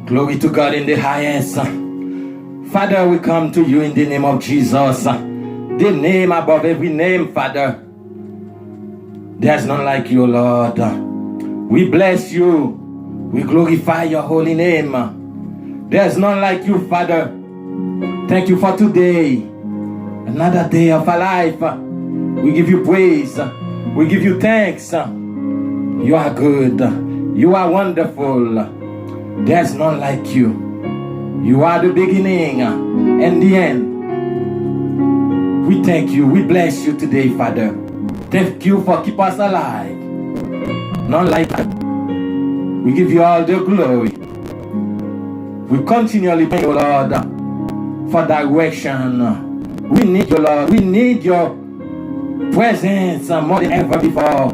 Glory to God in the highest. Father, we come to you in the name of Jesus. The name above every name, Father. There's none like you, Lord. We bless you. We glorify your holy name. There's none like you, Father. Thank you for today. Another day of our life. We give you praise. We give you thanks. You are good. You are wonderful. There's none like you. You are the beginning and the end. We thank you. We bless you today, Father. Thank you for keeping us alive. None like you. We give you all the glory. We continually pray, you, Lord, for direction. We need you, Lord. We need your presence more than ever before.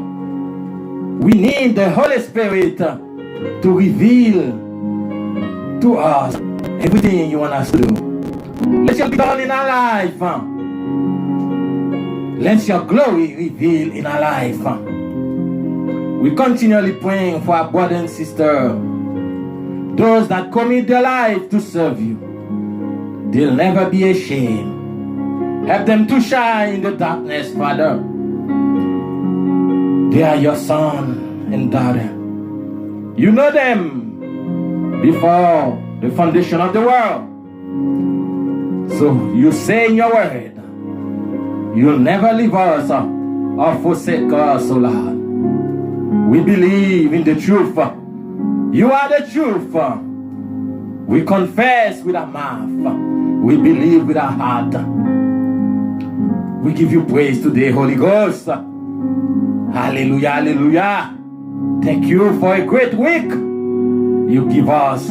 We need the Holy Spirit to reveal to us everything you want us to do. Let your be done in our life. Let your glory reveal in our life. We continually praying for our brother and sister, those that commit their life to serve you. They'll never be ashamed. Help them to shine in the darkness, Father. They are your son and daughter. You know them before the foundation of the world. So you say in your word, you'll never leave us or forsake us, O Lord. We believe in the truth. You are the truth. We confess with our mouth. We believe with our heart. We give you praise today, Holy Ghost. Hallelujah, hallelujah. Thank you for a great week you give us.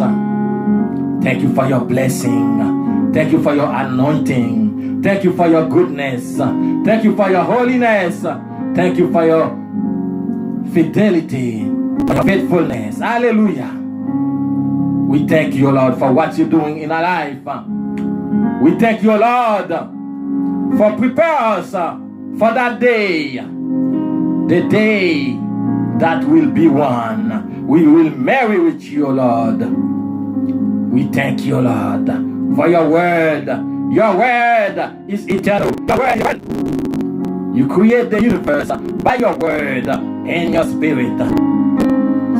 Thank you for your blessing. Thank you for your anointing. Thank you for your goodness. Thank you for your holiness. Thank you for your fidelity, for your faithfulness. Hallelujah. We thank you, Lord, for what you're doing in our life. We thank you, Lord, for preparing us for that day. The day that will be one. We will marry with you, Lord. We thank you, Lord, for your word. Your word is eternal. Your word. You create the universe by your word and your spirit.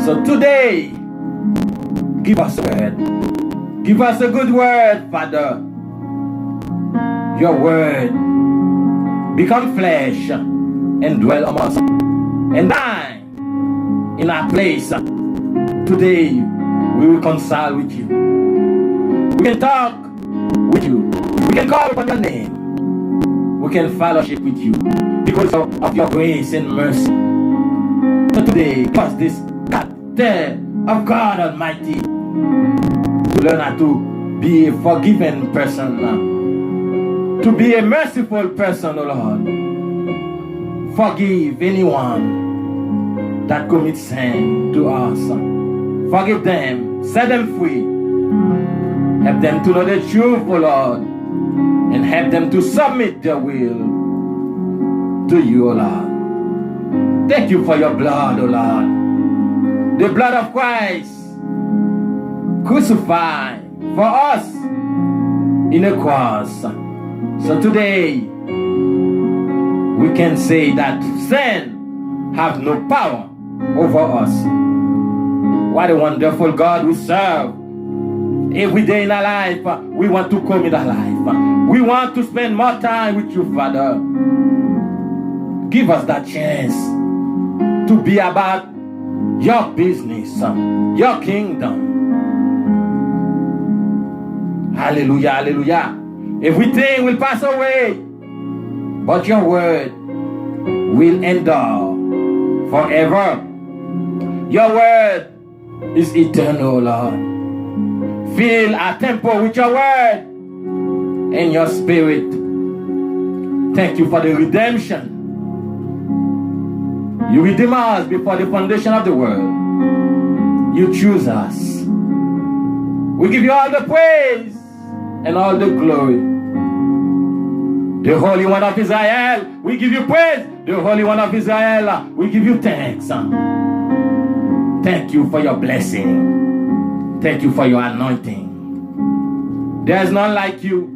So today, give us a word. Give us a good word, Father. Your word become flesh and dwell among us. And die in our place. Today, we will reconcile with you. We can talk with you. We can call upon your name. We can fellowship with you because of your grace and mercy. So today, give us this character of God Almighty to learn how to be a forgiven person, to be a merciful person, O Lord. Forgive anyone that commits sin to us. Forgive them, set them free. Help them to know the truth, O Lord, and help them to submit their will to you, O Lord. Thank you for your blood, O Lord. The blood of Christ crucified for us in a cross. So today, we can say that sin have no power over us. What a wonderful God we serve. Every day in our life, we want to commit our life. We want to spend more time with you, Father. Give us that chance to be about your business, your kingdom. Hallelujah, hallelujah. Everything will pass away, but your word will endure forever. Your word is eternal, Lord. Fill our temple with your word and your spirit. Thank you for the redemption. You redeem us before the foundation of the world. You choose us. We give you all the praise and all the glory. The Holy One of Israel, we give you praise. The Holy One of Israel, we give you thanks. Thank you for your blessing. Thank you for your anointing. There's none like you.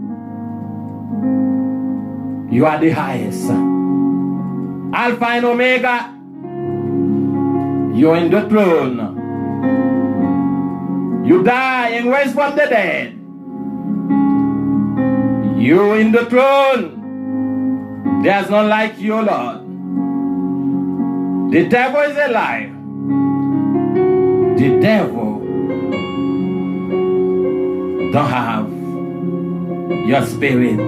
You are the highest. Alpha and Omega. You're in the throne. You die and raise from the dead. You're in the throne. There's none like you, Lord. The devil is alive. The devil don't have your spirit.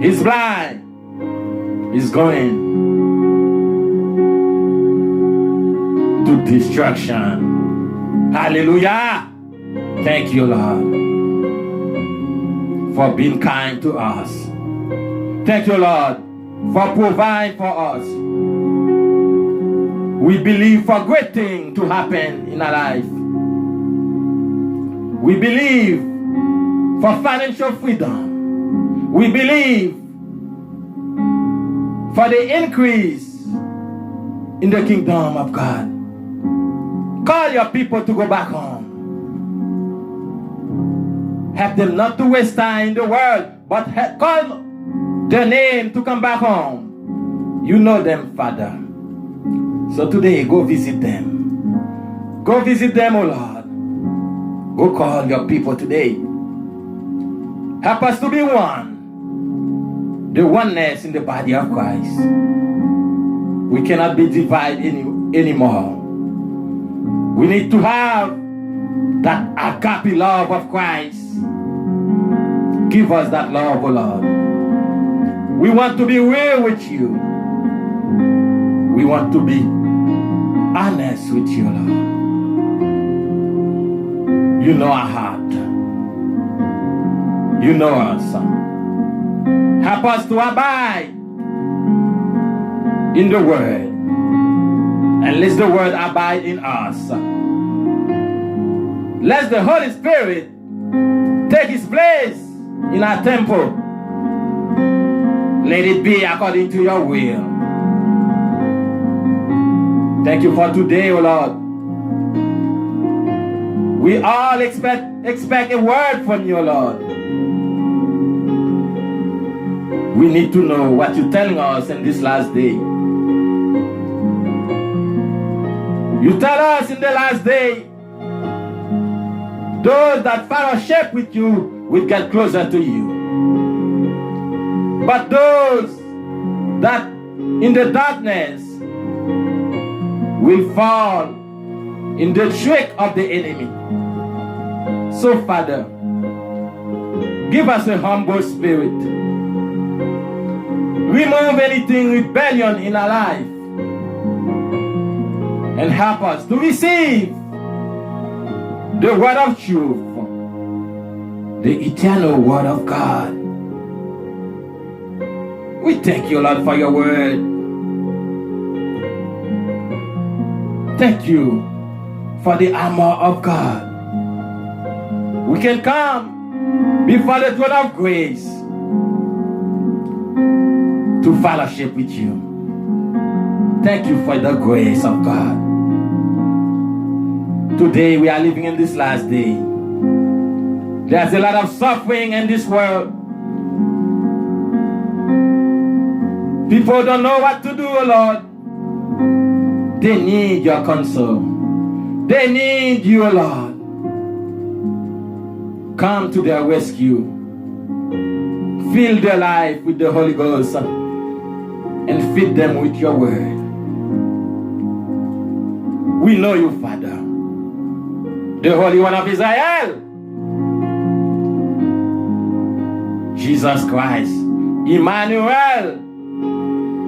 He's blind. He's going to destruction. Hallelujah. Thank you, Lord, for being kind to us. Thank you, Lord, for providing for us. We believe for great things to happen in our life. We believe for financial freedom. We believe for the increase in the kingdom of God. Call your people to go back home. Help them not to waste time in the world, but call their name to come back home. You know them, Father. So today, go visit them. Go visit them, oh Lord. Go call your people today. Help us to be one. The oneness in the body of Christ. We cannot be divided anymore. We need to have that agape love of Christ. Give us that love, oh Lord. We want to be real with you. We want to be honest with you, Lord. You know our heart. You know us. Help us to abide in the word. And let the word abide in us. Let the Holy Spirit take his place in our temple. Let it be according to your will. Thank you for today, O Lord. We all expect a word from you, Lord. We need to know what you're telling us in this last day. You tell us in the last day, those that fellowship with you will get closer to you. But those that in the darkness will fall in the trick of the enemy. So, Father, give us a humble spirit. Remove anything rebellion in our life. And help us to receive the word of truth, the eternal word of God. We thank you, Lord, for your word. Thank you for the armor of God. We can come before the throne of grace to fellowship with you. Thank you for the grace of God. Today we are living in this last day. There's a lot of suffering in this world. People don't know what to do, Lord. They need your counsel. They need you, Lord. Come to their rescue. Fill their life with the Holy Ghost and feed them with your word. We know you, Father, the Holy One of Israel, Jesus Christ, Emmanuel.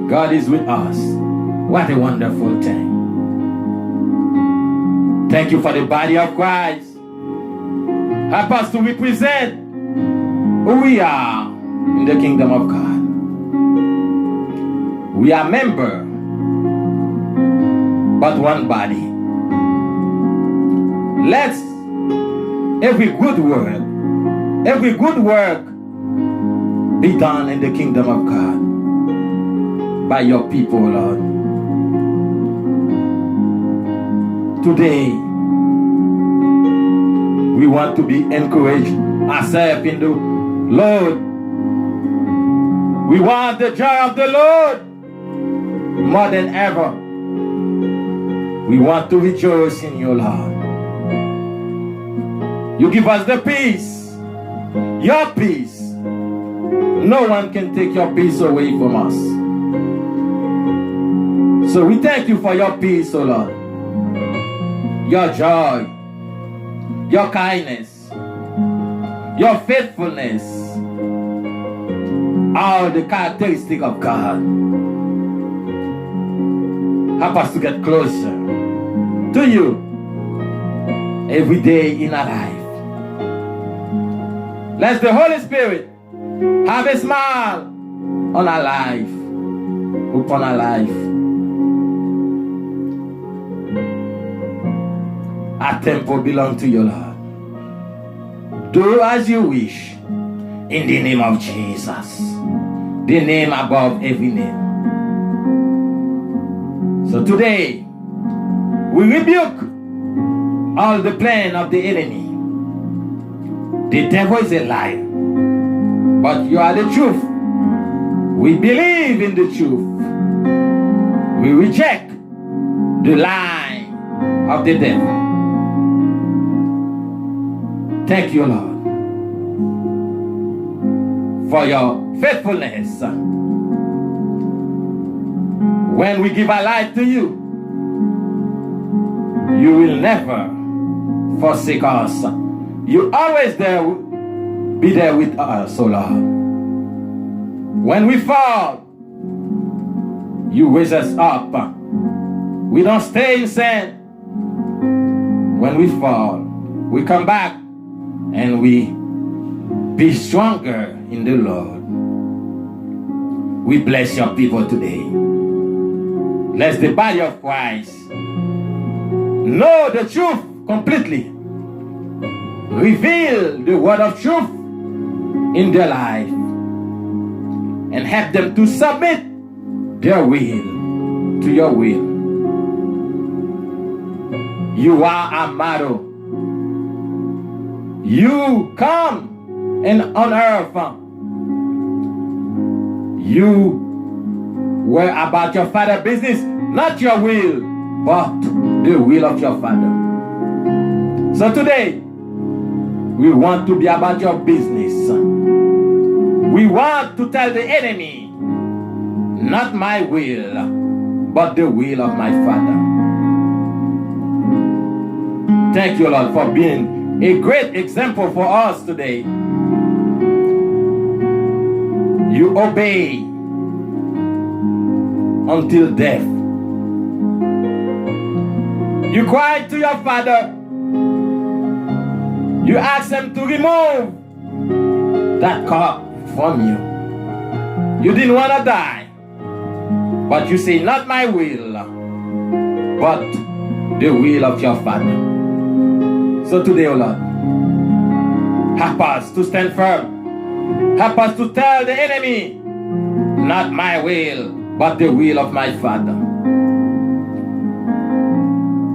God is with us. What a wonderful thing. Thank you for the body of Christ. Help us to represent who we are in the kingdom of God. We are members, but one body. Let every good work be done in the kingdom of God by your people, Lord. We want to be encouraged ourselves in the Lord. We want the joy of the Lord more than ever. We want to rejoice in you, Lord. You give us the peace, your peace. No one can take your peace away from us. So we thank you for your peace, O Lord. Your joy, your kindness, your faithfulness, all the characteristics of God. Help us to get closer to you every day in our life. Let the Holy Spirit have a smile on our life, upon our life. Our temple belongs to you, Lord. Do as you wish, in the name of Jesus, the name above every name. So today, we rebuke all the plan of the enemy. The devil is a liar, but you are the truth. We believe in the truth. We reject the lie of the devil. Thank you, Lord, for your faithfulness. When we give our life to you, you will never forsake us. You always be there with us, O Lord. When we fall, you raise us up. We don't stay in sin. When we fall, we come back and we be stronger in the Lord. We bless your people today. Let the body of Christ know the truth completely. Reveal the word of truth in their life and help them to submit their will to your will. You are our motto. You come and on earth. You were about your Father's business, not your will, but the will of your Father. So today, we want to be about your business. We want to tell the enemy, not my will, but the will of my Father. Thank you, Lord, for being a great example for us today. You obey until death. You cried to your Father. You asked him to remove that cup from you. You didn't want to die, but you say, not my will, but the will of your Father. So today, O Lord, help us to stand firm. Help us to tell the enemy, not my will, but the will of my Father.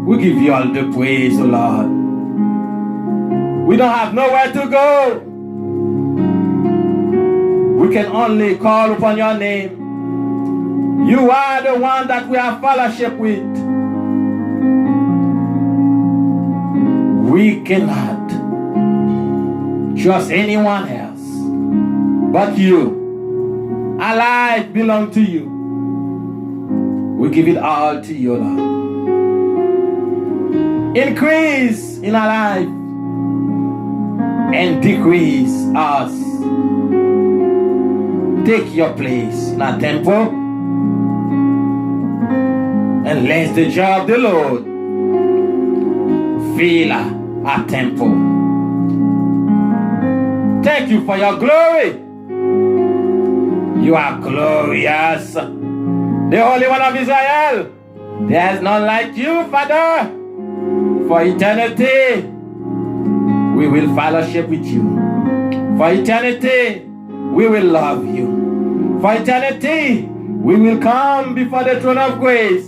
We give you all the praise, O Lord. We don't have nowhere to go. We can only call upon your name. You are the one that we have fellowship with. We cannot trust anyone else but you. Our life belongs to you. We give it all to you, Lord. Increase in our life and decrease us. Take your place in our temple and let the joy of the Lord fill our temple. Thank you for your glory. You are glorious, the Holy One of Israel. There is none like you, Father. For eternity, we will fellowship with you. For eternity, we will love you. For eternity, we will come before the throne of grace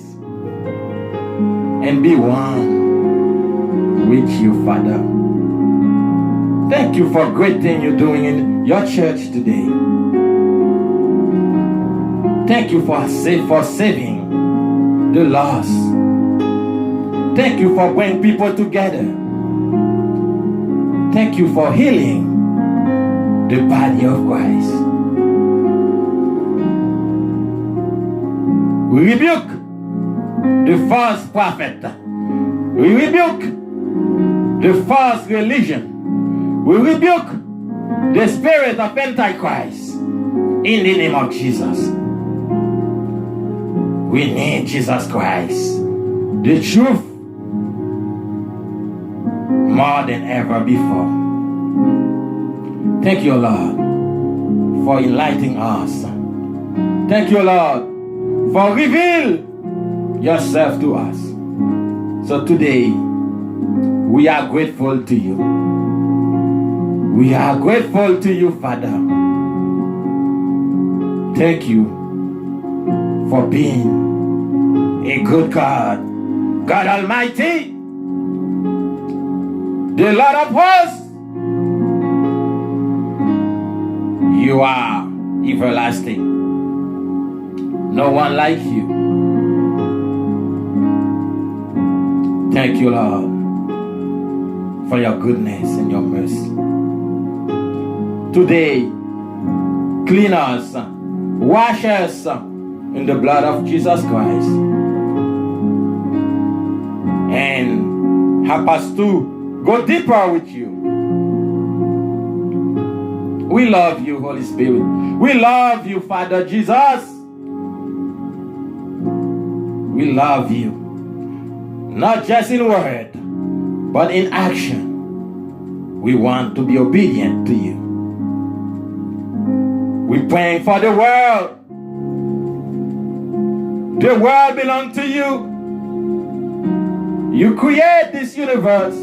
and be one with you, Father. Thank you for great thing you're doing in your church today. Thank you for saving the lost. Thank you for bringing people together. Thank you for healing the body of Christ. We rebuke the false prophet. We rebuke the false religion. We rebuke the spirit of Antichrist in the name of Jesus. We need Jesus Christ, the truth, more than ever before. Thank you, Lord, for enlightening us. Thank you, Lord, for revealing yourself to us. So today, we are grateful to you. We are grateful to you, Father. Thank you for being a good God, God Almighty, the Lord of hosts. You are everlasting. No one like you. Thank you, Lord, for your goodness and your mercy. Today, clean us, wash us in the blood of Jesus Christ, and help us to go deeper with you. We love you, Holy Spirit. We love you, Father Jesus. We love you, not just in word, but in action. We want to be obedient to you. We're praying for the world. The world belongs to you. You create this universe.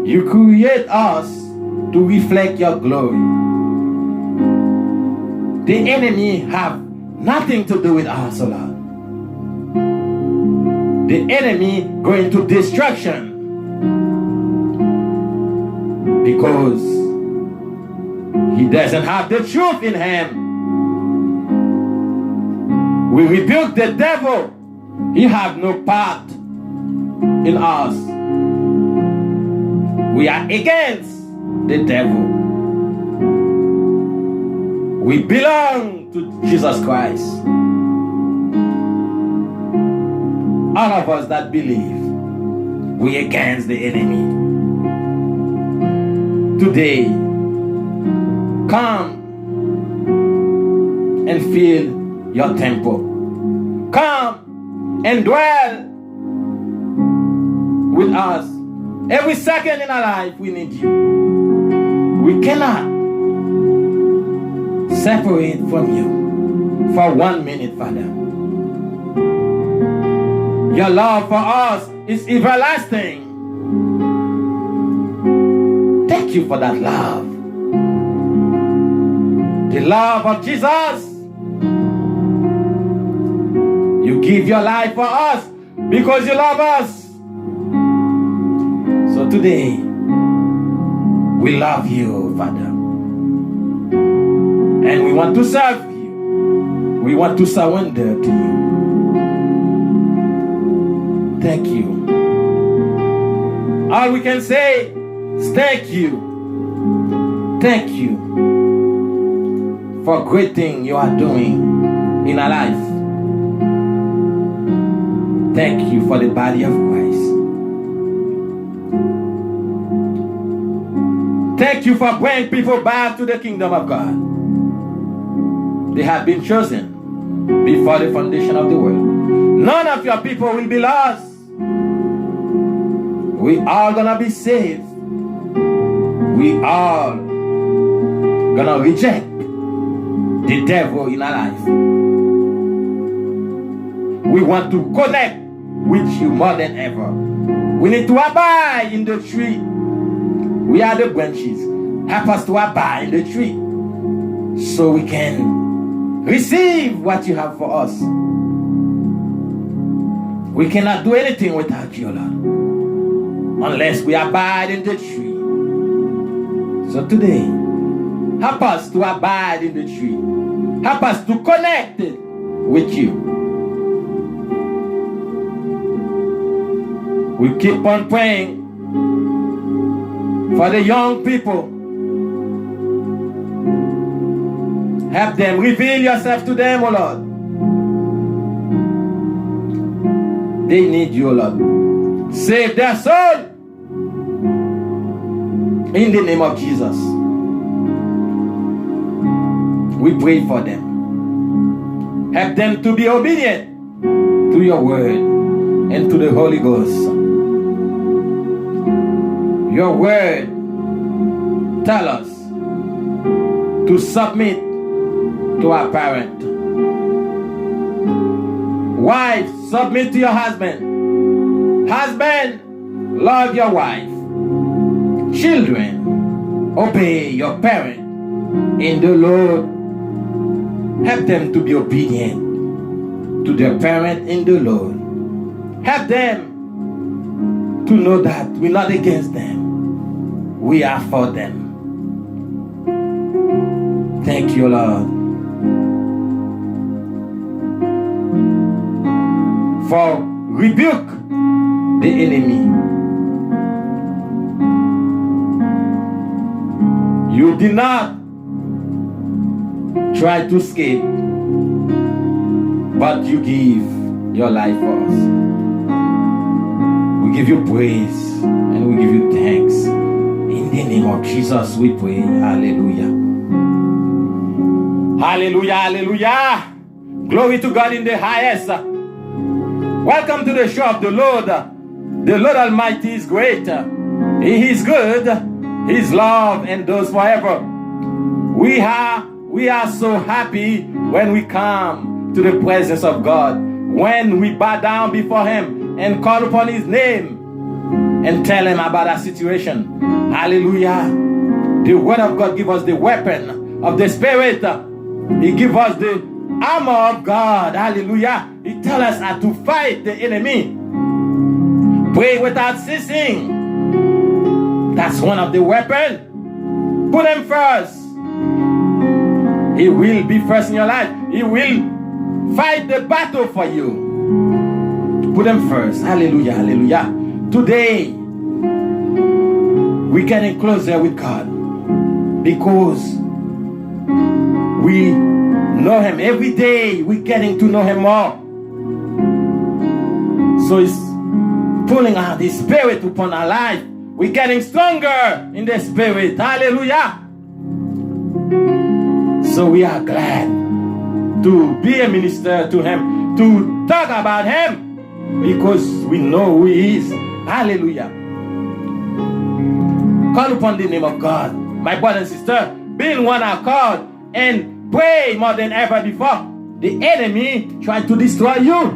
You create us to reflect your glory. The enemy have nothing to do with us, O Lord. The enemy going to destruction because he doesn't have the truth in him. We rebuke the devil. He have no part in us. We are against the devil. We belong to Jesus Christ. All of us that believe, we against the enemy. Today, come and fill your temple. Come and dwell with us. Every second in our life, we need you. We cannot separate from you for 1 minute, Father. Your love for us is everlasting. Thank you for that love. The love of Jesus. You give your life for us because you love us. So today, we love you, Father. And we want to serve you. We want to surrender to you. Thank you. All we can say is thank you. Thank you for great thing you are doing in our life. Thank you for the body of Christ. Thank you for bringing people back to the kingdom of God. They have been chosen before the foundation of the world. None of your people will be lost. We are gonna be saved. We are gonna reject the devil in our life. We want to connect with you more than ever. We need to abide in the tree. We are the branches. Help us to abide in the tree so we can receive what you have for us. We cannot do anything without you, Lord, unless we abide in the tree. So today, help us to abide in the tree. Help us to connect it with you. We keep on praying for the young people. Help them. Reveal yourself to them, O Lord. They need you, O Lord. Save their soul. In the name of Jesus. We pray for them. Help them to be obedient to your word and to the Holy Ghost. Your word tell us to submit to our parent. Wife, submit to your husband. Husband, love your wife. Children, obey your parent in the Lord. Help them to be obedient to their parent in the Lord. Help them to know that we're not against them. We are for them. Thank you, Lord, for rebuke the enemy. You did not try to escape, but you give your life for us. We give you praise and we give you thanks. In the name of Jesus we pray. Hallelujah. Hallelujah, hallelujah. Glory to God in the highest. Welcome to the show of the Lord. The Lord Almighty is great. He is good. His love endures forever. We are so happy when we come to the presence of God, when we bow down before Him and call upon His name and tell Him about our situation. Hallelujah. The Word of God gives us the weapon of the Spirit. He gives us the armor of God. Hallelujah. He tells us how to fight the enemy. Pray without ceasing. That's one of the weapons. Put Him first. He will be first in your life. He will fight the battle for you. Put Him first. Hallelujah, hallelujah. Today, we're getting closer with God because we know Him. Every day, we're getting to know Him more. So it's pulling out His Spirit upon our life. We're getting stronger in the Spirit. Hallelujah. So we are glad to be a minister to Him, to talk about Him, because we know who He is. Hallelujah. Call upon the name of God. My brother and sister, be in one accord and pray more than ever before. The enemy tried to destroy you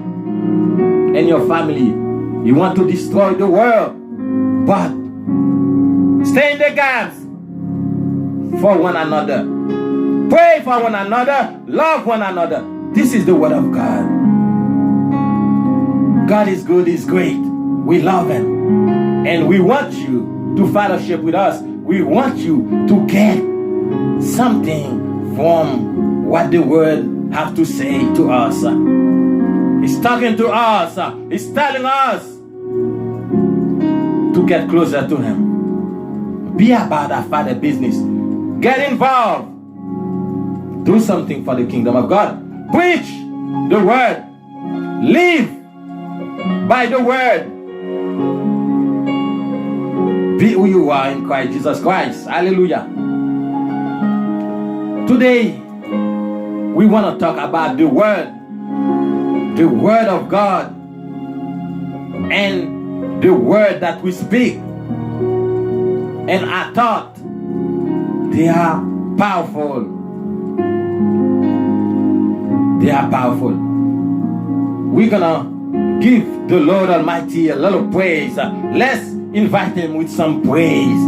and your family. He wants to destroy the world. But stay in the gaps for one another. Pray for one another. Love one another. This is the word of God. God is good, He's great. We love Him. And we want you to fellowship with us. We want you to get something from what the word have to say to us. He's talking to us. He's telling us to get closer to Him. Be about our Father business. Get involved. Do something for the kingdom of God. Preach the word. Live by the word. Be who you are in Christ Jesus Christ. Hallelujah. Today, we want to talk about the word of God, and the word that we speak. And I thought they are powerful. They are powerful. We're gonna give the Lord Almighty a little praise. Let's invite Him with some praise.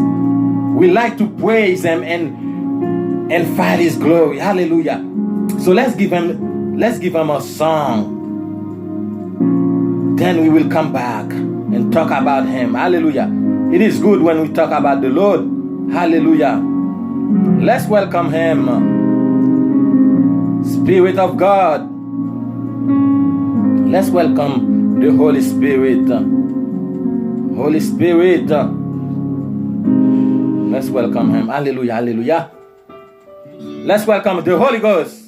We like to praise Him and find His glory. Hallelujah. So let's give Him a song. Then we will come back and talk about Him. Hallelujah. It is good when we talk about the Lord. Hallelujah. Let's welcome him. Spirit of God. Let's welcome the Holy Spirit. Holy Spirit. Let's welcome him. Hallelujah, hallelujah. Let's welcome the Holy Ghost.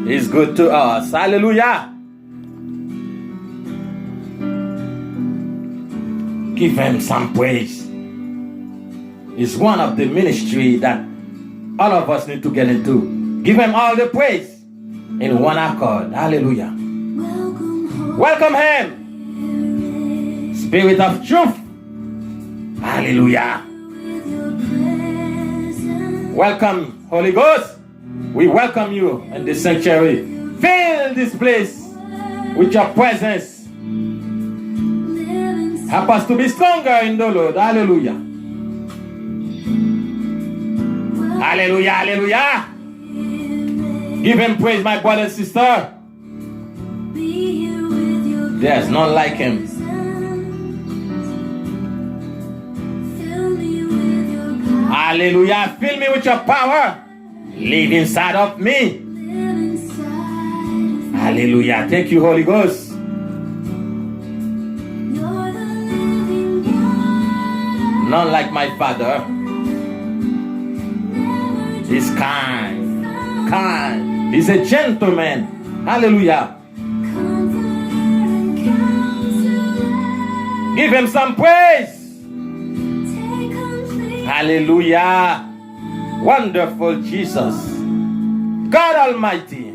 He's good to us. Hallelujah. Give him some praise. It's one of the ministry that all of us need to get into. Give him all the praise in one accord. Hallelujah. Welcome him. Spirit of truth. Hallelujah. Welcome, Holy Ghost. We welcome you in this sanctuary. Fill this place with your presence. Help us to be stronger in the Lord. Hallelujah. Hallelujah, hallelujah. Give him praise, my brother and sister. There's none like him. Hallelujah. Fill me with your power. Live inside of me. Hallelujah. Thank you, Holy Ghost. None like my Father. He's kind. Kind. He's a gentleman. Hallelujah. Give him some praise. Hallelujah. Wonderful Jesus. God Almighty.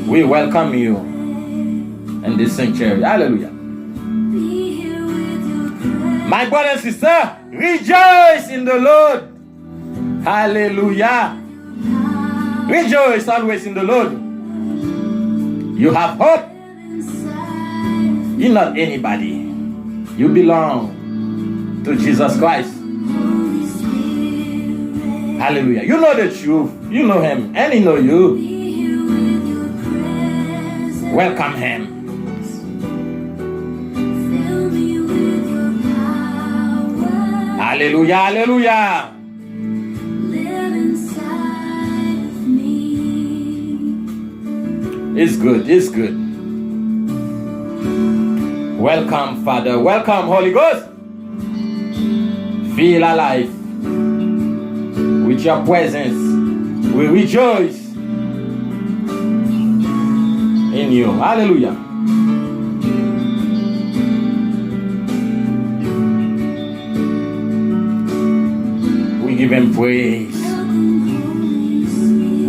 We welcome you in this sanctuary. Hallelujah. My brother and sister, rejoice in the Lord. Hallelujah. Rejoice always in the Lord. You have hope. You're not anybody. You belong to Jesus Christ. Hallelujah. You know the truth. You know him and he know you. Welcome him. Hallelujah, hallelujah. It's good, it's good. Welcome, Father. Welcome, Holy Ghost. Feel alive with your presence. We rejoice in you. Hallelujah. We give him praise.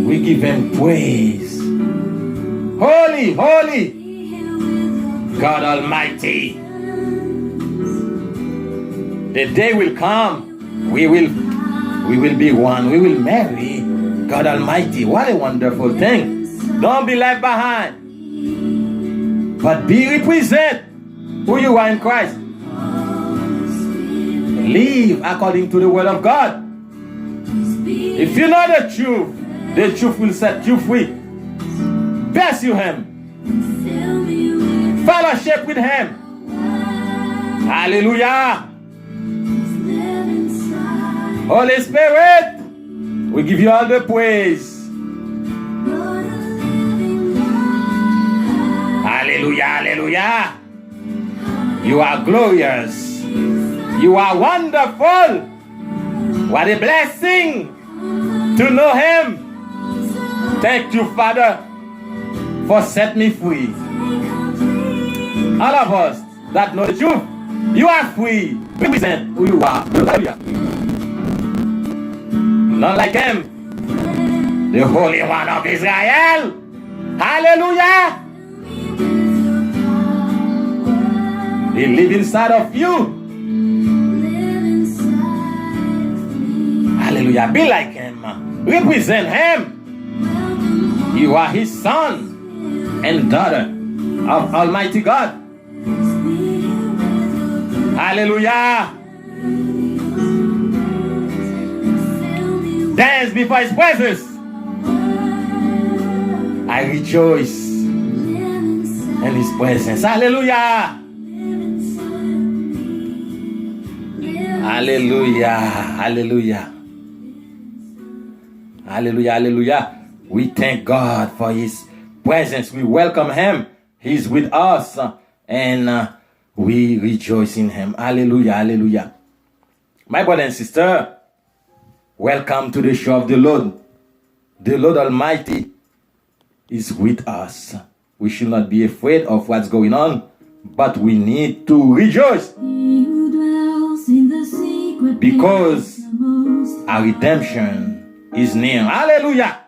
We give him praise. Holy, holy God Almighty. The day will come. We will be one. We will marry God Almighty. What a wonderful thing. Don't be left behind, but be represent who you are in Christ. Live according to the word of God. If you know the truth will set you free. Pursue him. Fellowship with him. Hallelujah. Holy Spirit, we give you all the praise. Hallelujah, hallelujah. You are glorious. You are wonderful. What a blessing to know him. Thank you, Father, for setting me free. All of us that know the truth, you are free. Represent who you are. Hallelujah. Not like him, the Holy One of Israel. Hallelujah. He lives inside of you. Hallelujah. Be like him. Represent him. You are his son and daughter of Almighty God. Hallelujah. Dance before his presence. I rejoice in his presence. Hallelujah. Hallelujah. Hallelujah. Hallelujah. Hallelujah. We thank God for His presence. We welcome Him. He's with us. And we rejoice in Him. Hallelujah. Hallelujah. My brother and sister, welcome to the show of the Lord. The Lord Almighty is with us. We should not be afraid of what's going on, but we need to rejoice because our redemption is near. Hallelujah.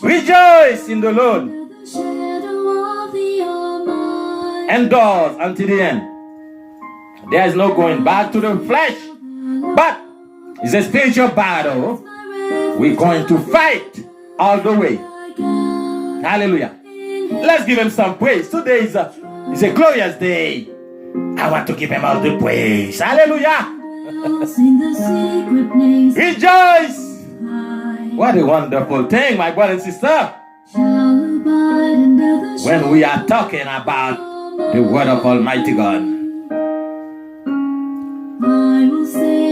Rejoice in the Lord. Endure until the end. There is no going back to the flesh, but it's a spiritual battle. We're going to fight all the way. Hallelujah. Let's give Him some praise. Today is a glorious day. I want to give Him all the praise. Hallelujah. Rejoice. What a wonderful thing, my brother and sister. When we are talking about the word of Almighty God.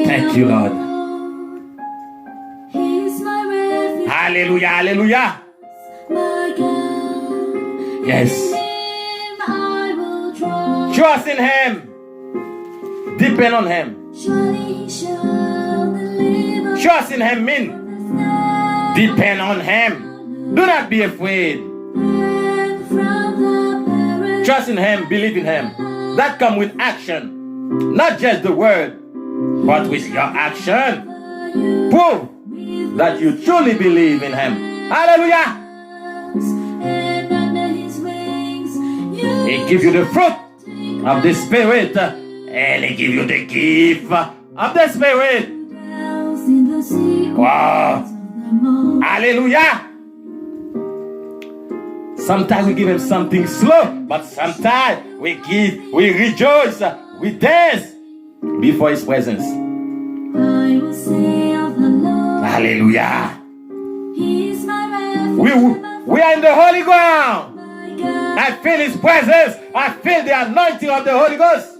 Thank you, Lord. Hallelujah, hallelujah. Yes. Trust in Him. Depend on Him. Trust in Him means depend on Him. Do not be afraid. Trust in Him, believe in Him. That comes with action. Not just the word, but with your action. Prove that you truly believe in Him. Hallelujah. He gives you the fruit of the Spirit, and He gives you the gift of the Spirit. Wow. Hallelujah. Sometimes we give Him something slow, but sometimes we rejoice, we dance before His presence. Hallelujah. We are in the holy ground. I feel His presence. I feel the anointing of the Holy Ghost.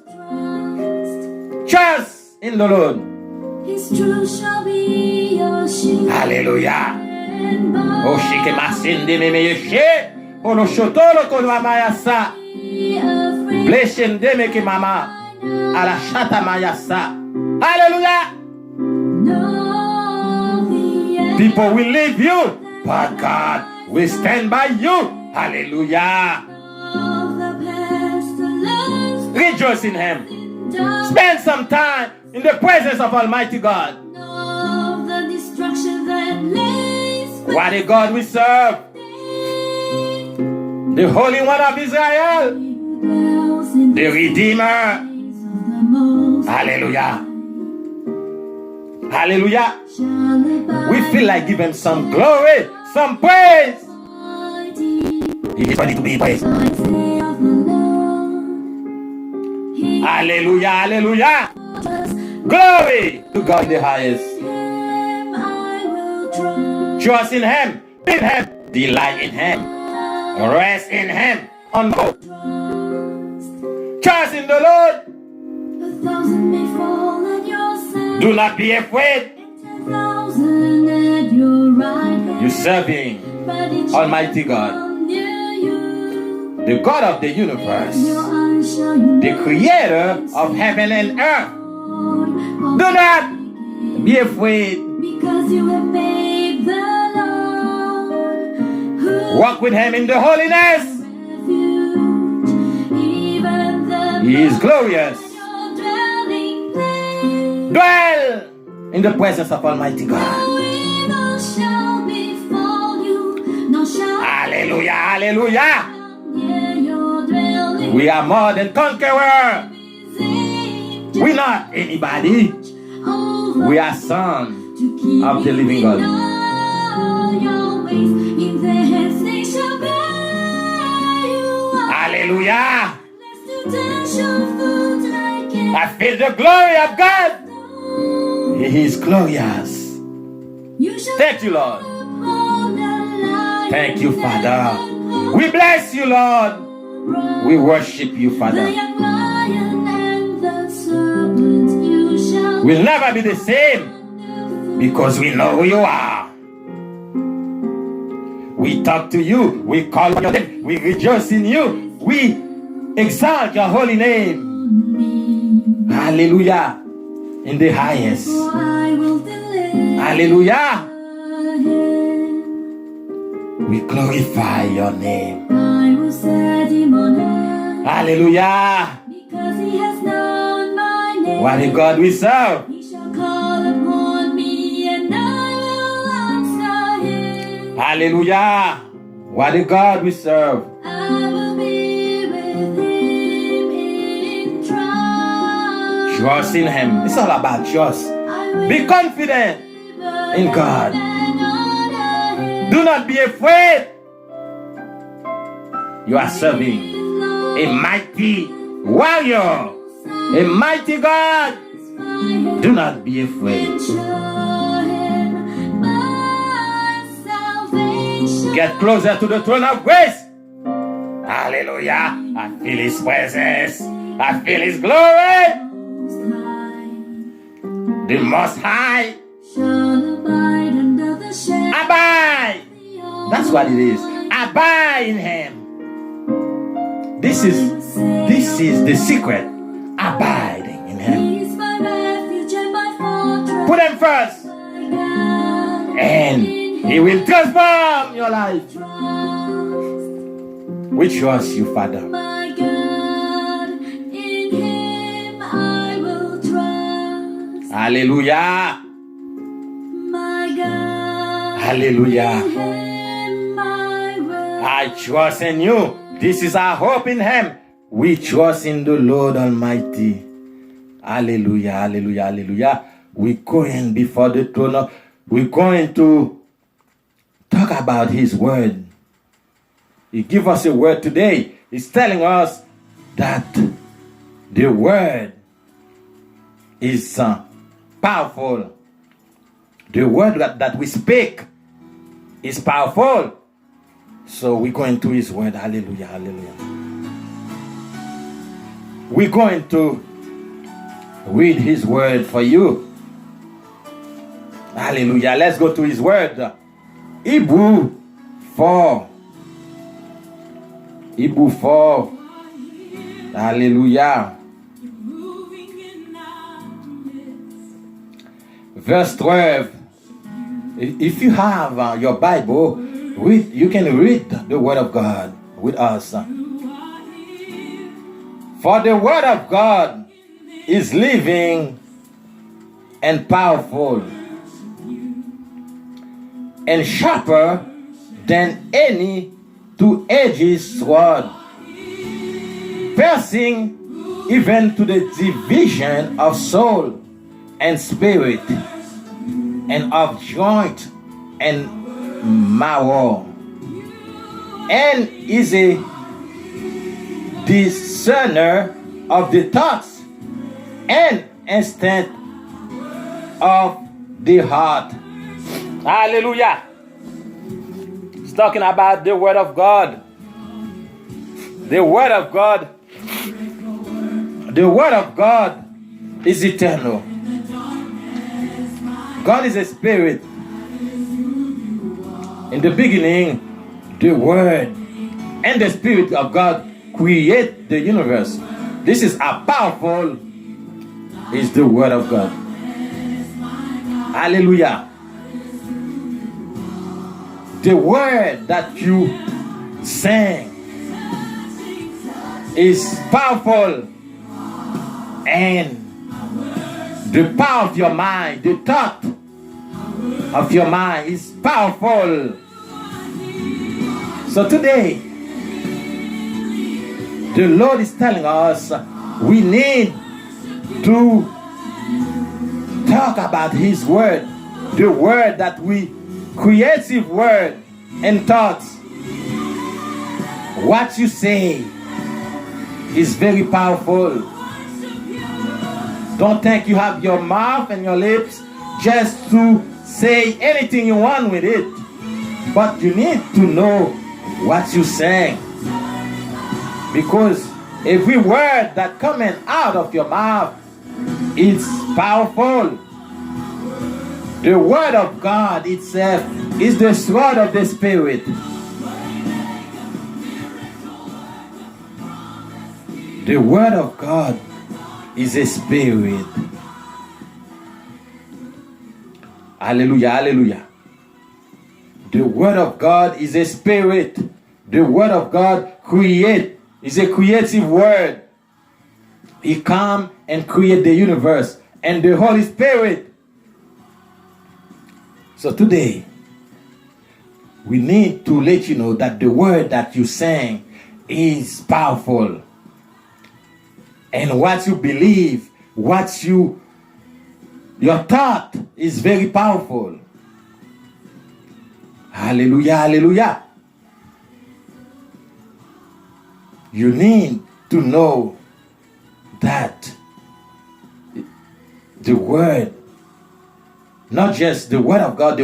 Trust in the Lord. His truth shall be your shield. Hallelujah. Oh, shike masinde me yeshe. Ono shotoro ko mama yasa. Blessende me ki mama. Ala shata mayasa. Hallelujah. People will leave you, but God will stand by you. Hallelujah. Rejoice in Him. Spend some time in the presence of Almighty God. What a God we serve. The Holy One of Israel. The Redeemer. Hallelujah. Hallelujah. We feel like giving some glory, some praise. He is ready to be praised. Hallelujah, hallelujah. Glory to God the highest. Trust in Him, in Him, delight in Him, rest in Him, on God. Trust in the Lord. Do not be afraid. You're serving Almighty God, the God of the universe, the creator of heaven and earth. Do not be afraid. Walk with Him in the holiness. He is glorious. Dwell in the presence of Almighty God. Hallelujah, hallelujah. We are more than conquerors. We're not anybody. We are sons of the living God. Hallelujah. I feel the glory of God. He is glorious. Thank you, Lord. Thank you, Father. We bless you, Lord. We worship you, Father. We'll never be the same because we know who you are. We talk to you. We call on your name. We rejoice in you. We exalt your holy name. Hallelujah. In the highest. Hallelujah. We glorify your name. Hallelujah. Because he has known my name. What a God we serve. He shall call upon me and I will answer him. Hallelujah. What a God we serve. I will be with him in trial. Trust in him. It's all about trust. Be confident in God. Do not be afraid. You are serving a mighty warrior, a mighty God. Do not be afraid. Get closer to the throne of grace. Hallelujah. I feel his presence. I feel his glory. The Most High. Abide. That's what it is. Abide in him. This is the secret. Abiding in him. Put him first. And he will transform your life. We trust you, Father. My God, in him I will trust. Hallelujah. My God, Hallelujah. in him I will. I trust in you. This is our hope in him. We trust in the Lord Almighty. Hallelujah, hallelujah, hallelujah. We're going before the throne. We're going to talk about his word. He gave us a word today. He's telling us that the word is powerful. The word that we speak is powerful. So we're going to his word. Hallelujah, hallelujah. We're going to read his word for you. Hallelujah. Let's go to his word. Hebrew 4. Hebrew 4. Hallelujah. Verse 12. If you have your Bible, you can read the word of God with us. For the word of God is living and powerful and sharper than any two-edged sword, piercing even to the division of soul and spirit, and of joint and marrow, and is a discerner of the thoughts and intent of the heart. Hallelujah. It's talking about the word of God. The word of God. The word of God is eternal. God is a spirit. In the beginning, the word and the spirit of God create the universe. This is how powerful is the word of God. Hallelujah. The word that you sing is powerful, and the power of your mind, the thought of your mind is powerful. So today, the Lord is telling us we need to talk about his word, the word that we creative word and thoughts. What you say is very powerful. Don't think you have your mouth and your lips just to say anything you want with it. But you need to know what you say. Because every word that coming out of your mouth It's powerful. The word of God itself is the sword of the Spirit. The word of God is a spirit. Hallelujah, hallelujah. The word of God is a spirit. The word of God is a creative word. He come and create the universe and the Holy Spirit. So today, we need to let you know that the word that you sang is powerful. And what you believe, your thought is very powerful. Hallelujah, hallelujah. You need to know that the word, not just the word of God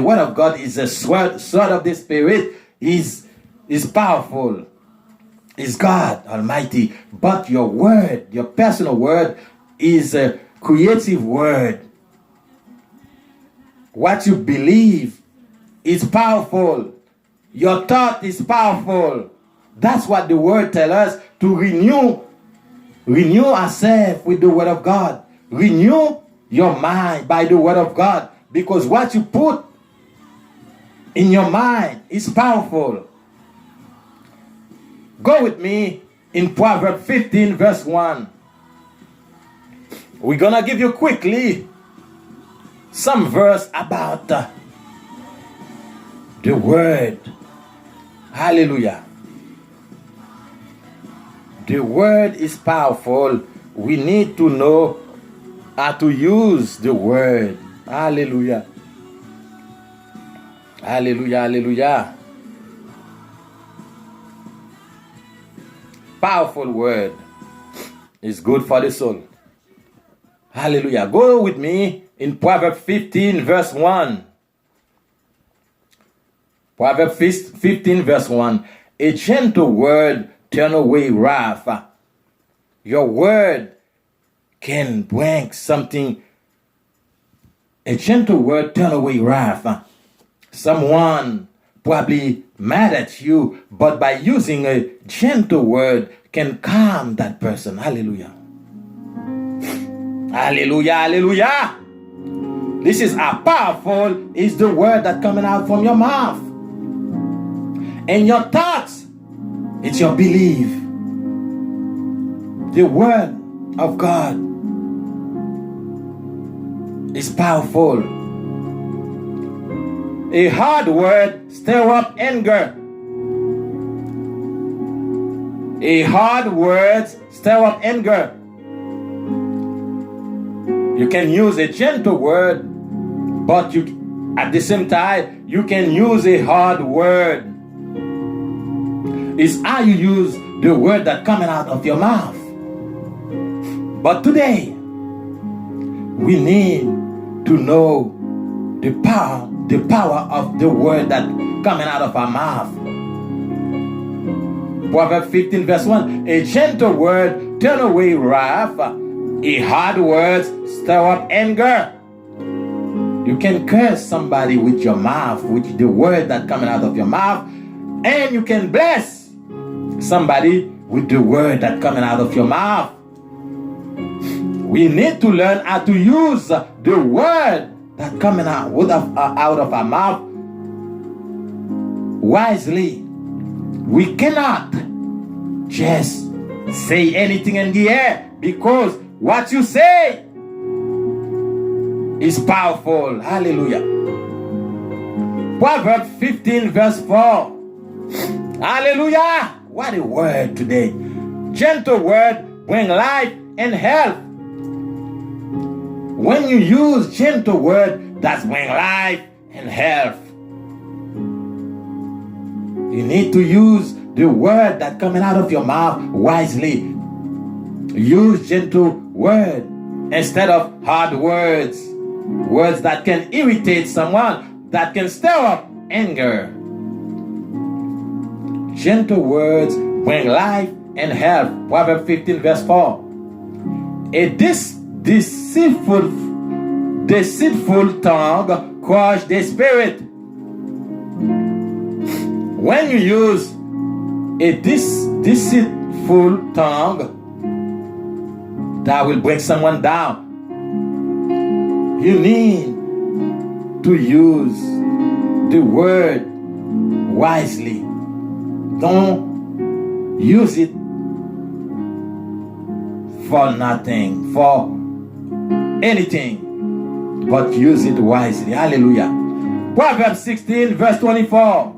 is a sword of the Spirit, is powerful. Is God Almighty, but your word, your personal word, is a creative word. What you believe is powerful. Your thought is powerful. That's what the word tells us, to renew ourselves with the word of God. Renew your mind by the word of God, because what you put in your mind is powerful. Go with me in Proverbs 15 verse 1. We're gonna give you quickly some verse about the word. Hallelujah. The word is powerful. We need to know how to use the word. Hallelujah. Hallelujah, hallelujah. Powerful word is good for the soul. Hallelujah. Go with me in Proverbs 15 verse 1. Proverbs 15 verse 1. A gentle word turn away wrath. Your word can bring something. A gentle word turn away wrath. Someone probably mad at you, but by using a gentle word can calm that person. Hallelujah. Hallelujah, hallelujah. This is how powerful is the word that coming out from your mouth. And your thoughts, it's your belief. The word of God is powerful. A hard word stir up anger. A hard word stir up anger. You can use a gentle word, but at the same time, you can use a hard word. It's how you use the word that coming out of your mouth. But today, we need to know the power of the word that coming out of our mouth. Proverbs 15 verse 1. A gentle word turn away wrath. A hard word stir up anger. You can curse somebody with your mouth, with the word that coming out of your mouth, and you can bless somebody with the word that coming out of your mouth. We need to learn how to use the word that coming out of our mouth wisely. We cannot just say anything in the air, because what you say is powerful. Hallelujah. Proverbs 15 verse 4. Hallelujah. What a word today. Gentle word bring life and health. When you use gentle word, that's bring life and health. You need to use the word that coming out of your mouth wisely. Use gentle word instead of hard words. Words that can irritate someone, that can stir up anger. Gentle words bring life and health. Proverbs 15 verse 4. A deceitful tongue crush the spirit. When you use a deceitful tongue that will bring someone down, you need to use the word wisely. Don't use it for nothing, for anything, but use it wisely. Hallelujah. Proverbs 16 verse 24.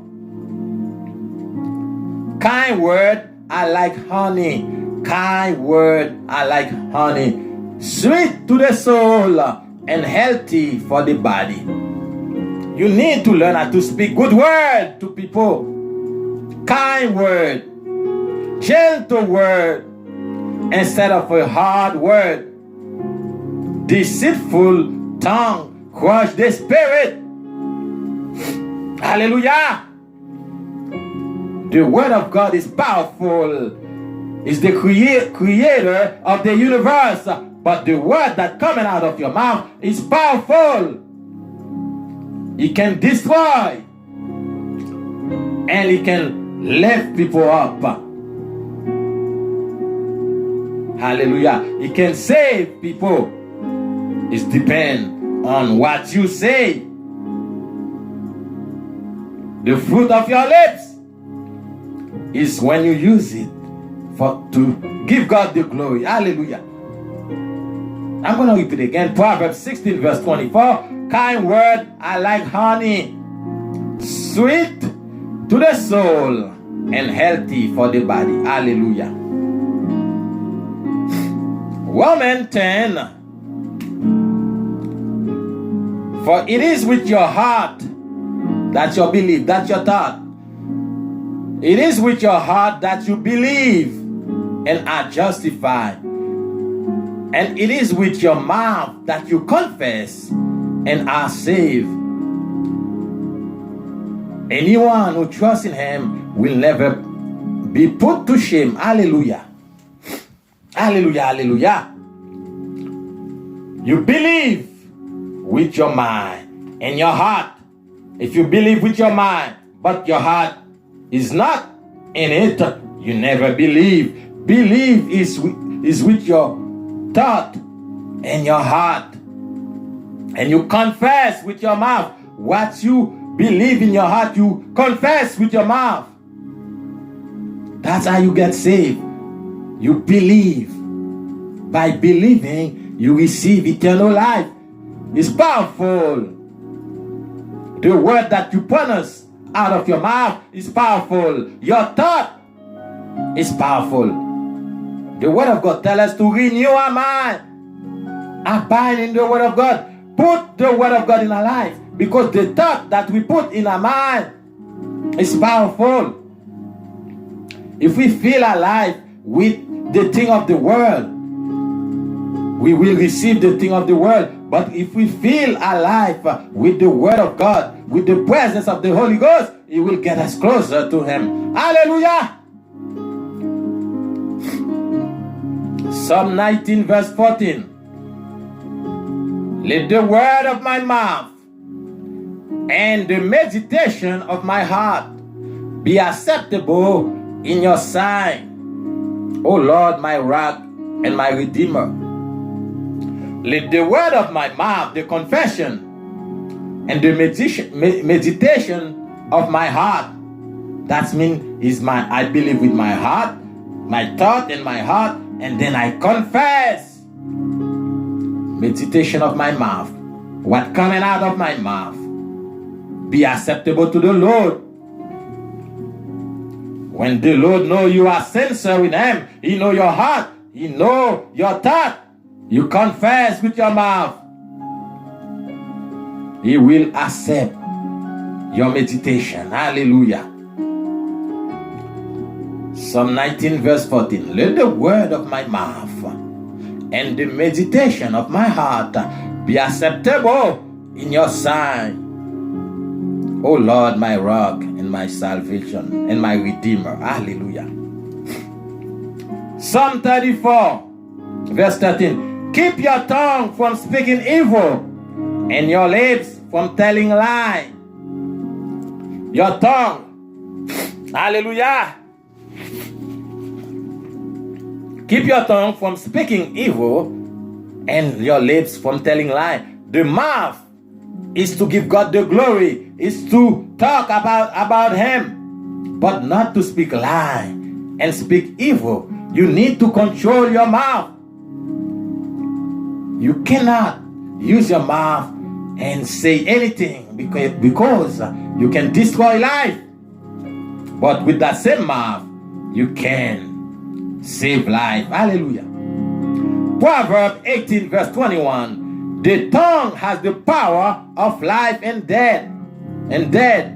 Kind word are like honey. Kind word are like honey. Sweet to the soul and healthy for the body. You need to learn how to speak good word to people. Kind word. Gentle word. Instead of a hard word. Deceitful tongue crush the spirit. Hallelujah. The word of God is powerful. It's the creator of the universe. But the word that coming out of your mouth is powerful. It can destroy. And it can lift people up. Hallelujah. It can save people. It depends on what you say. The fruit of your lips is when you use it to give God the glory. Hallelujah. I'm going to repeat again. Proverbs 16 verse 24. Kind word are like honey, sweet to the soul and healthy for the body. Hallelujah. Romans 10. For it is with your heart that you believe, that's your thought. It is with your heart that you believe and are justified. And it is with your mouth that you confess and are saved. Anyone who trusts in him will never be put to shame. Hallelujah. Hallelujah, hallelujah. You believe with your mind and your heart. If you believe with your mind, but your heart is not in it, you never believe. Believe is with your thought and your heart. And you confess with your mouth. What you believe in your heart, you confess with your mouth. That's how you get saved. You believe. By believing, you receive eternal life. It's powerful. The word that you pronounce out of your mouth is powerful. Your thought is powerful. The word of God tells us to renew our mind. Abide in the word of God. Put the word of God in our life. Because the thought that we put in our mind is powerful. If we fill our life with the thing of the world, we will receive the thing of the world. But if we fill our life with the word of God, with the presence of the Holy Ghost, it will get us closer to him. Hallelujah. Psalm 19 verse 14. Let the word of my mouth and the meditation of my heart be acceptable in your sight, O Lord, my rock and my redeemer. Let the word of my mouth, the confession, and the meditation of my heart, that means I believe with my heart, my thought and my heart, and then I confess. Meditation of my mouth, what coming out of my mouth, be acceptable to the Lord. When the Lord know you are sincere in him, he know your heart, he know your thought. You confess with your mouth, he will accept your meditation. Hallelujah. Psalm 19 verse 14. Let the word of my mouth and the meditation of my heart be acceptable in your sight, O Lord, my rock and my salvation and my redeemer. Hallelujah. Psalm 34 verse 13. Keep your tongue from speaking evil and your lips from telling lie. Your tongue. Hallelujah. Keep your tongue from speaking evil and your lips from telling lie. The mouth is to give God the glory, is to talk about Him, but not to speak lie and speak evil. You need to control your mouth. You cannot use your mouth and say anything because you can destroy life. But with that same mouth, you can save life. Hallelujah. Proverbs 18 verse 21. The tongue has the power of life and death. And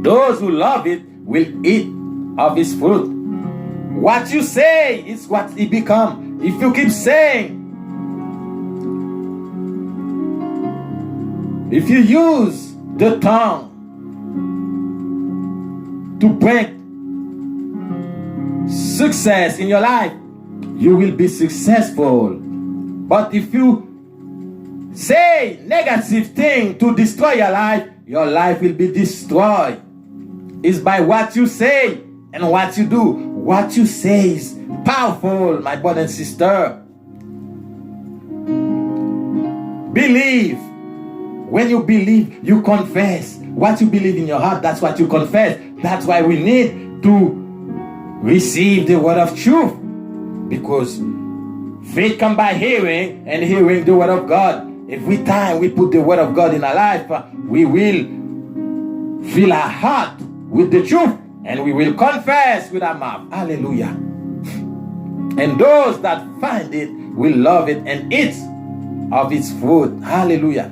those who love it will eat of its fruit. What you say is what it becomes. If you keep saying, if you use the tongue to bring success in your life, you will be successful. But if you say negative thing to destroy your life will be destroyed. It's by what you say and what you do. What you say is powerful, my brother and sister. Believe. When you believe, you confess. What you believe in your heart, that's what you confess. That's why we need to receive the word of truth. Because faith comes by hearing, and hearing the word of God. Every time we put the word of God in our life, we will fill our heart with the truth, and we will confess with our mouth. Hallelujah. And those that find it will love it and eat of its fruit. Hallelujah.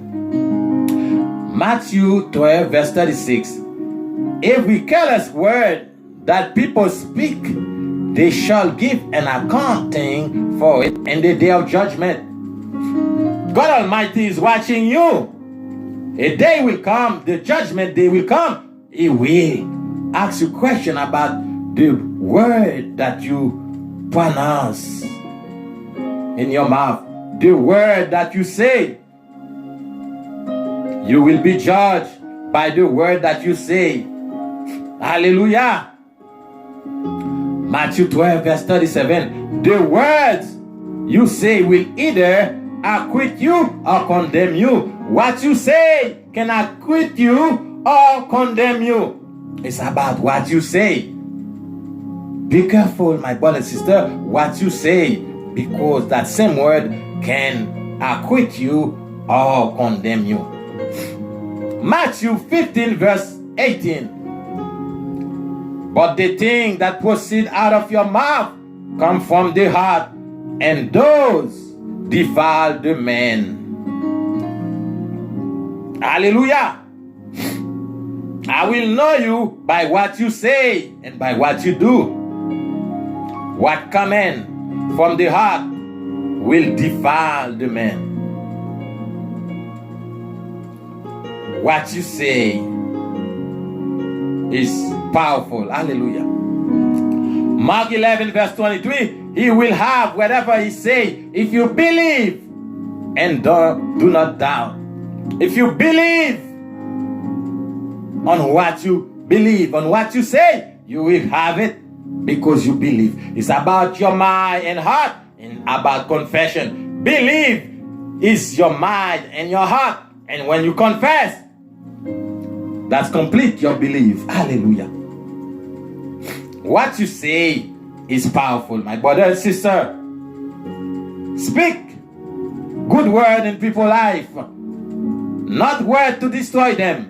Matthew 12 verse 36. Every careless word that people speak, they shall give an accounting for it in the day of judgment. God Almighty is watching you. A day will come, the judgment day will come. He will ask you a question about the word that you pronounce in your mouth. The word that you say. You will be judged by the word that you say. Hallelujah. Matthew 12 verse 37. The words you say will either acquit you or condemn you. What you say can acquit you or condemn you. It's about what you say. Be careful, my brother and sister, what you say, because that same word can acquit you or condemn you. Matthew 15 verse 18. But the thing that proceed out of your mouth come from the heart, and those defile the man. Hallelujah. I will know you by what you say and by what you do. What come in from the heart will defile the man. What you say is powerful. Hallelujah. Mark 11 verse 23. He will have whatever he say if you believe and do not doubt. If you believe on what you believe, on what you say, you will have it because you believe. It's about your mind and heart and about confession. Believe is your mind and your heart. And when you confess, that's complete your belief. Hallelujah. What you say is powerful, my brother and sister. Speak good word in people's life. Not word to destroy them,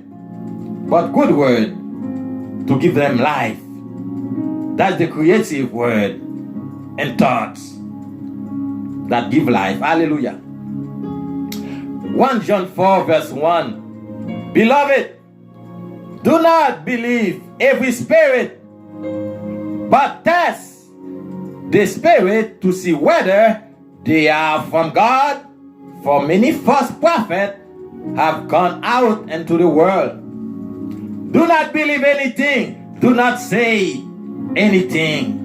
but good word to give them life. That's the creative word and thoughts that give life. Hallelujah. 1 John 4 verse 1. Beloved, do not believe every spirit, but test the spirit to see whether they are from God. For many false prophets have gone out into the world. Do not believe anything. Do not say anything.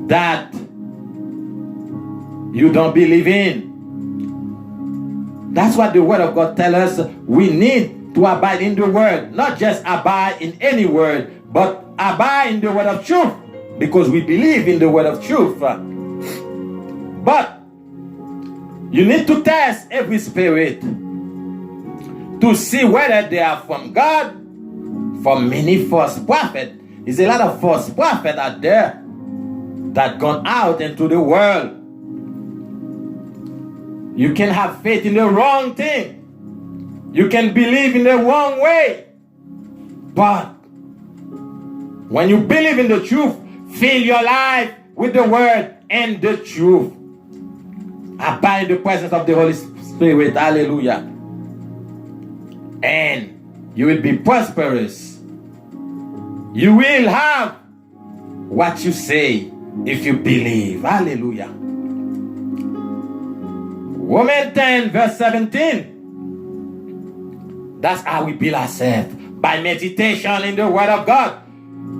that you don't believe in. That's what the Word of God tells us. We need to abide in the Word. Not just abide in any word, but abide in the Word of truth. Because we believe in the Word of truth. But you need to test every spirit to see whether they are from God. For many false prophets, there's a lot of false prophets out there that gone out into the world. You can have faith in the wrong thing. You can believe in the wrong way. But when you believe in the truth, fill your life with the Word and the truth. Abide in the presence of the Holy Spirit. Hallelujah. And you will be prosperous. You will have what you say if you believe. Hallelujah. Romans 10 verse 17. That's how we build ourselves. By meditation in the Word of God.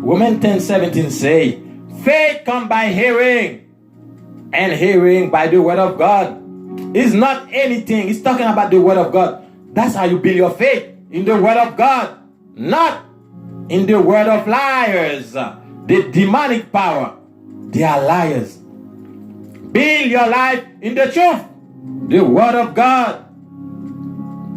Romans 10:17 say, faith comes by hearing, and hearing by the Word of God. It's not anything. It's talking about the Word of God. That's how you build your faith, in the Word of God, not in the word of liars. The demonic power, they are liars. Build your life in the truth, the Word of God,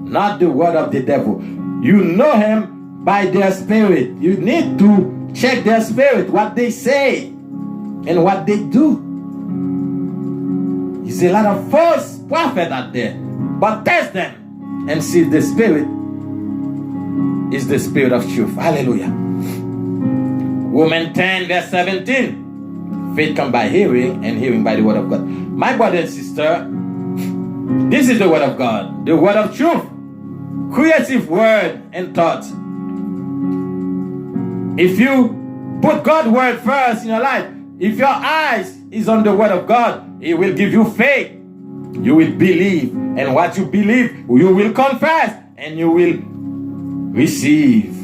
not the word of the devil. You know him by their spirit. You need to check their spirit, what they say and what they do. There's a lot of false prophets out there, but test them and see if the spirit is the spirit of truth. Hallelujah. Romans 10 verse 17. Faith comes by hearing, and hearing by the Word of God. My brother and sister, this is the Word of God, the Word of truth, creative word and thought. If you put God's word first in your life, if your eyes is on the Word of God, it will give you faith. You will believe, and what you believe, you will confess, and you will receive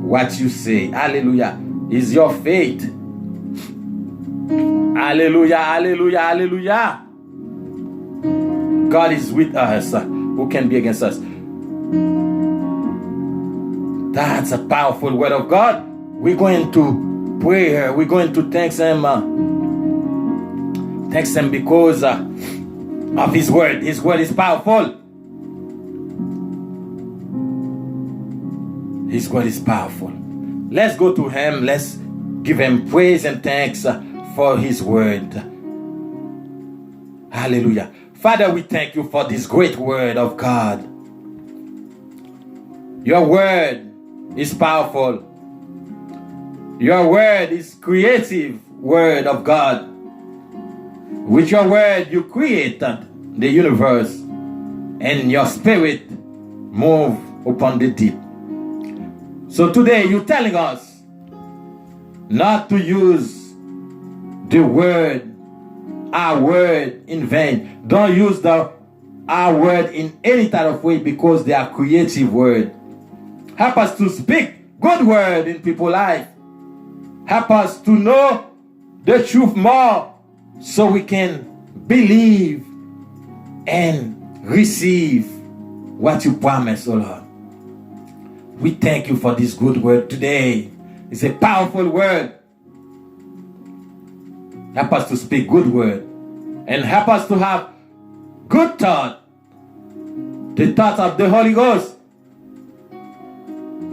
what you say. Hallelujah. Is your faith. Hallelujah, hallelujah, hallelujah. God is with us. Who can be against us? That's a powerful Word of God. We're going to pray. We're going to thank Him. Thanks Him because of His Word. His Word is powerful. His Word is powerful. Let's go to Him. Let's give Him praise and thanks for His Word. Hallelujah. Father, we thank you for this great Word of God. Your Word is powerful. Your Word is creative Word of God. With your Word, you created the universe, and your Spirit move upon the deep. So today, you're telling us not to use the word, our word, in vain. Don't use our word in any type of way, because they are creative word. Help us to speak good word in people's life. Help us to know the truth more, so we can believe and receive what you promise, oh Lord. We thank you for this good word today. It's a powerful word. Help us to speak good word, and help us to have good thought, the thought of the Holy Ghost.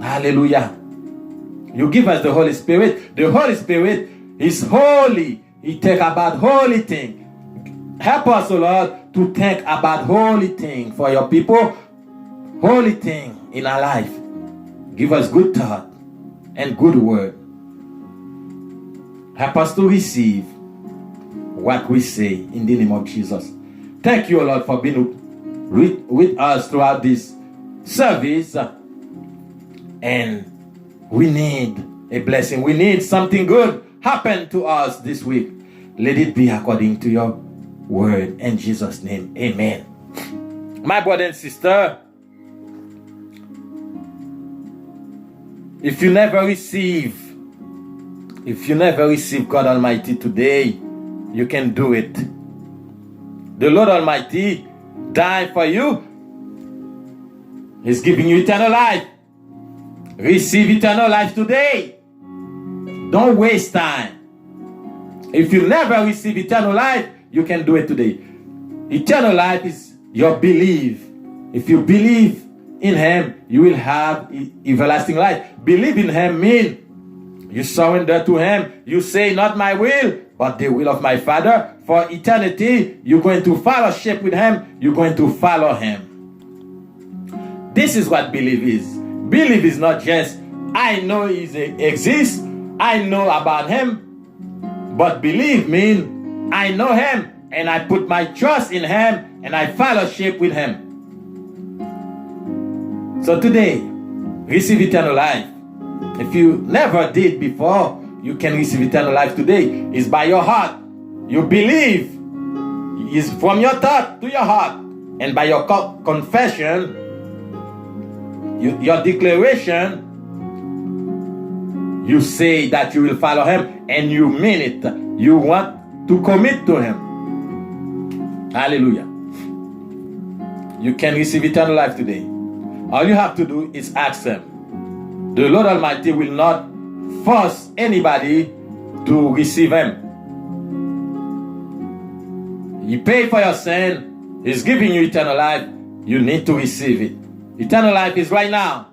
Hallelujah. You give us the Holy Spirit. The Holy Spirit is holy. He think about holy things. Help us, O Lord, to think about holy things for your people, holy things in our life. Give us good thought and good word. Help us to receive what we say in the name of Jesus. Thank you, O Lord, for being with us throughout this service. And we need a blessing. We need something good happen to us this week. Let it be according to your word. In Jesus' name, amen. My brother and sister, if you never receive If you never receive God Almighty today, you can do it. The Lord Almighty died for you. He's giving you eternal life. Receive eternal life today. Don't waste time. If you never receive eternal life, you can do it today. Eternal life is your belief. If you believe in Him, you will have everlasting life. Believe in Him means you surrender to Him. You say, not my will, but the will of my Father. For eternity, you're going to fellowship with Him. You're going to follow Him. This is what belief is. Belief is not just, I know He exists, I know about Him. But believe means, I know Him, and I put my trust in Him, and I fellowship with Him. So today, receive eternal life. If you never did before, you can receive eternal life today. It's by your heart. You believe. It's from your thought to your heart. And by your confession, your declaration, you say that you will follow Him, and you mean it. You want to commit to Him. Hallelujah. You can receive eternal life today. All you have to do is ask Him. The Lord Almighty will not force anybody to receive Him. He paid for your sin. He's giving you eternal life. You need to receive it. Eternal life is right now.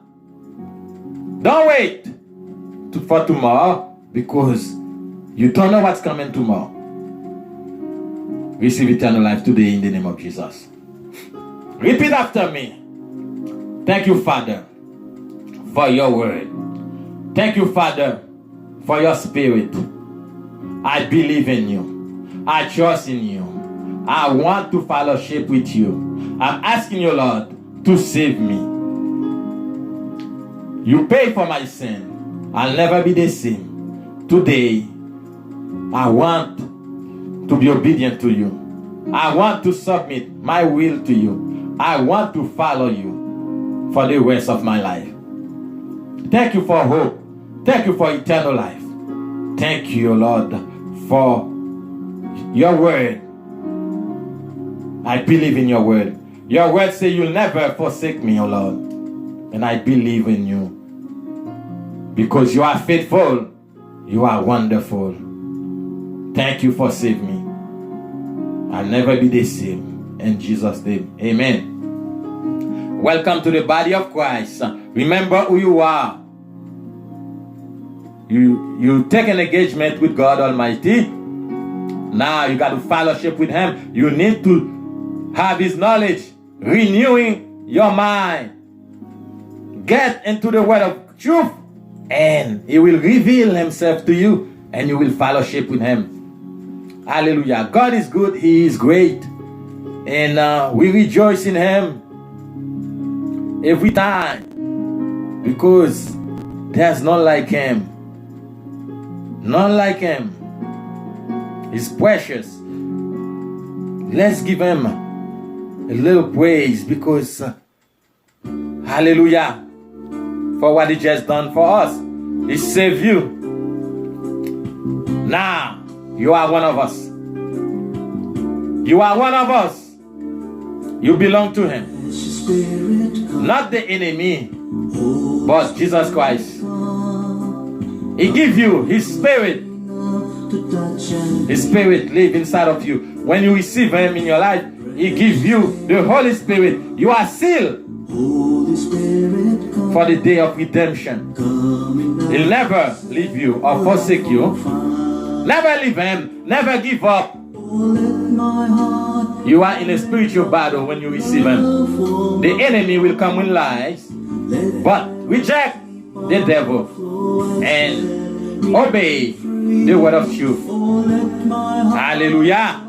Don't wait for tomorrow, because you don't know what's coming tomorrow. Receive eternal life today in the name of Jesus. Repeat after me. Thank you, Father, for your word. Thank you, Father, for your spirit. I believe in you. I trust in you. I want to fellowship with you. I'm asking you, Lord, to save me. You paid for my sin. I'll never be the same. Today, I want to be obedient to you. I want to submit my will to you. I want to follow you for the rest of my life. Thank you for hope. Thank you for eternal life. Thank you, Lord, for your word. I believe in your word. Your word says you'll never forsake me, O Lord. And I believe in you. Because you are faithful. You are wonderful. Thank you for saving me. I'll never be the same. In Jesus' name, amen. Welcome to the body of Christ. Remember who you are. You take an engagement with God Almighty. Now you got to fellowship with Him. You need to have His knowledge, renewing your mind. Get into the word of truth, and He will reveal Himself to you, and you will fellowship with Him. Hallelujah. God is good. He is great. And we rejoice in Him every time, because there's none like Him. None like Him. He's precious. Let's give Him a little praise, because hallelujah, for what He just done for us. He saved you. Now you are one of us. You are one of us. You belong to Him. Not the enemy, but Jesus Christ. He gives you His Spirit. His Spirit lives inside of you. When you receive Him in your life, He gives you the Holy Spirit. You are sealed for the day of redemption. He'll never leave you or forsake you. Never leave Him. Never give up. You are in a spiritual battle when you receive Him. The enemy will come with lies, but reject the devil and obey the word of truth. Hallelujah.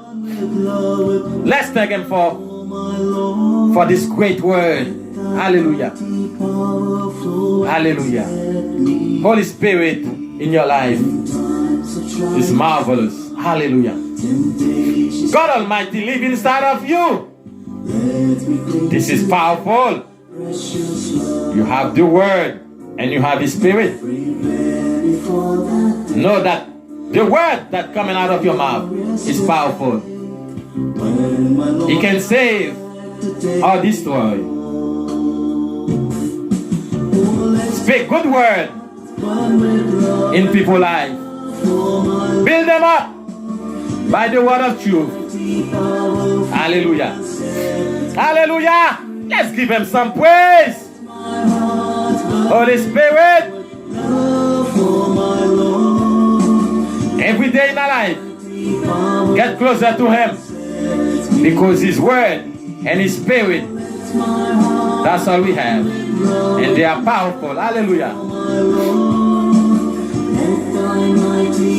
Let's thank Him for this great word. Hallelujah. Hallelujah. Holy Spirit in your life is marvelous. Hallelujah. God Almighty live inside of you. This is powerful. You have the word and you have His Spirit. Know that the word that coming out of your mouth is powerful. It can save or destroy. Speak good word in people's lives. Build them up by the word of truth. Hallelujah. Hallelujah. Let's give him some praise. Holy Spirit, every day in our life, get closer to him, because his word and his spirit, that's all we have, and they are powerful. Hallelujah.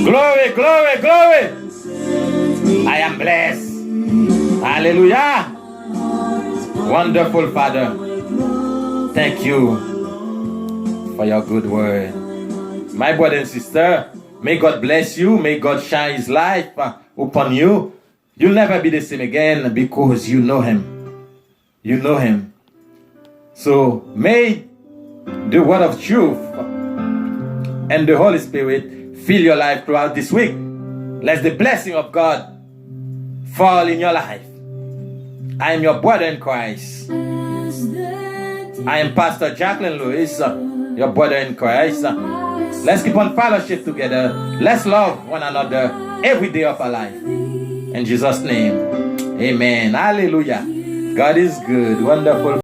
Glory, glory, glory. I am blessed. Hallelujah. Wonderful Father, thank you for your good word. My brother and sister, may God bless you. May God shine his light upon you. You'll never be the same again, because you know him. You know him. So may the word of truth and the Holy Spirit fill your life throughout this week. Let the blessing of God fall in your life. I am your brother in Christ. I am Pastor Jacqueline Lewis, your brother in Christ. Let's keep on fellowship together. Let's love one another every day of our life. In Jesus' name, amen. Hallelujah. God is good. Wonderful.